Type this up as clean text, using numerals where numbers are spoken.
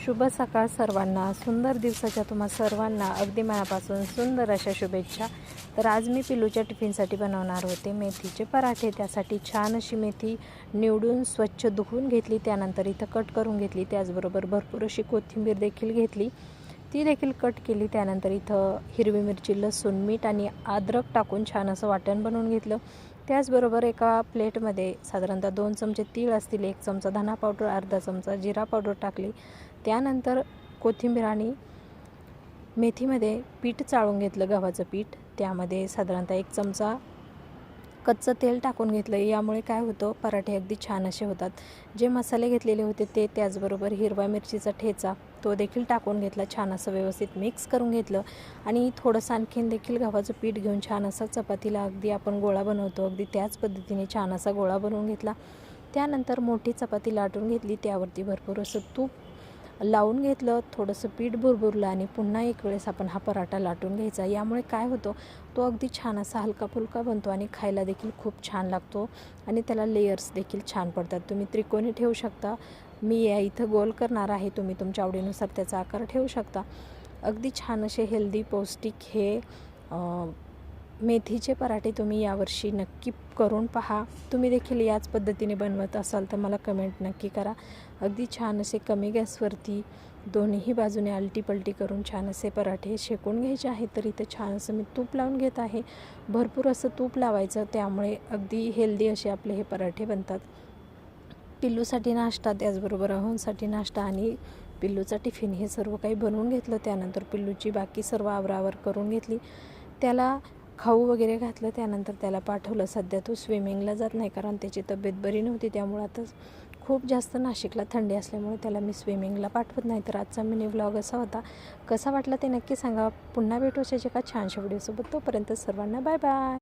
शुभ सकाळ सर्वांना. सुंदर दिवसाच्या तुम्हा सर्वांना अगदी मनापासून सुंदर अशा शुभेच्छा. तर आज मी पिल्लूच्या टिफिनसाठी बनवणार होते मेथीचे पराठे. त्यासाठी छान अशी मेथी निवडून स्वच्छ धुवून घेतली, त्यानंतर इथं कट करून घेतली. त्याचबरोबर भरपूर अशी कोथिंबीर देखील घेतली, ती देखील कट केली. त्यानंतर इथं हिरवी मिरची, लसूण, मीठ आणि अद्रक टाकून छान असं वाटण बनवून घेतलं. त्याचबरोबर एका प्लेटमध्ये साधारणतः 2 चमचे तीळ असतील, 1 चमचा धना पावडर, अर्धा चमचा जिरा पावडर टाकली. त्यानंतर कोथिंबीर आणि मेथीमध्ये पीठ चाळून घेतलं, गव्हाचं पीठ. त्यामध्ये साधारणतः 1 चमचा कच्चं तेल टाकून घेतलं. यामुळे काय होतं, पराठे अगदी छान असे होतात. जे मसाले घेतलेले होते ते, त्याचबरोबर हिरवा मिरचीचा ठेचा तो देखील टाकून घेतला. छान असं व्यवस्थित मिक्स करून घेतलं आणि थोडंसं आणखीन देखील गव्हाचं पीठ घेऊन छान असा चपातीला अगदी आपण गोळा बनवतो, अगदी त्याच पद्धतीने छान असा गोळा बनवून घेतला. त्यानंतर मोठी चपाती लाटून घेतली, त्यावरती भरपूर असं तूप लावून घेतलं. थोडंसं पीठ बुरबुरलं आणि पुन्हा एक वेळेस आपण हा पराठा लाटून घ्यायचा. यामुळे काय होतं, तो अगदी छान असा हलका फुलका बनतो आणि खायला देखील खूप छान लागतो आणि त्याला लेयर्स देखील छान पडतात. तुम्ही त्रिकोणी ठेवू शकता, मी या इथं गोल करणार आहे, तुम्ही तुमच्या आवडीनुसार त्याचा आकार ठेवू शकता. अगदी छान असे हेल्दी पौष्टिक हे मेथीचे पराठे तुम्ही यावर्षी नक्की करून पहा. तुम्ही देखील याच पद्धतीने बनवत असाल तर मला कमेंट नक्की करा. अगदी छान असे कमी गॅसवरती दोन्ही बाजूने आलटी-पलटी करून छान असे पराठे शेकून घ्यायचे आहेत. तर इथे छान असं मी तूप लावून घेत आहे. भरपूर असं तूप लावायचं, त्यामुळे अगदी हेल्दी असे आपले हे पराठे बनतात. पिल्लूसाठी नाश्ता, त्याचबरोबर अहोंसाठी नाश्ता आणि पिल्लूचा टिफिन हे सर्व काही बनवून घेतलं. त्यानंतर पिल्लूची बाकी सर्व आवरावर करून घेतली. त्याला खाऊ वगैरे घातलं. त्यानंतर त्याला पाठवलं. सध्या तो स्विमिंगला जात नाही, कारण त्याची तब्येत बरी नव्हती. त्यामुळे आता खूप जास्त नाशिकला थंडी असल्यामुळे त्याला मी स्विमिंगला पाठवत नाही. तर आजचा मिनी व्लॉग असा होता. कसा वाटला ते नक्की सांगा. पुन्हा भेटू अशाच एका छानशा व्हिडिओसोबत. तोपर्यंत सर्वांना बाय बाय.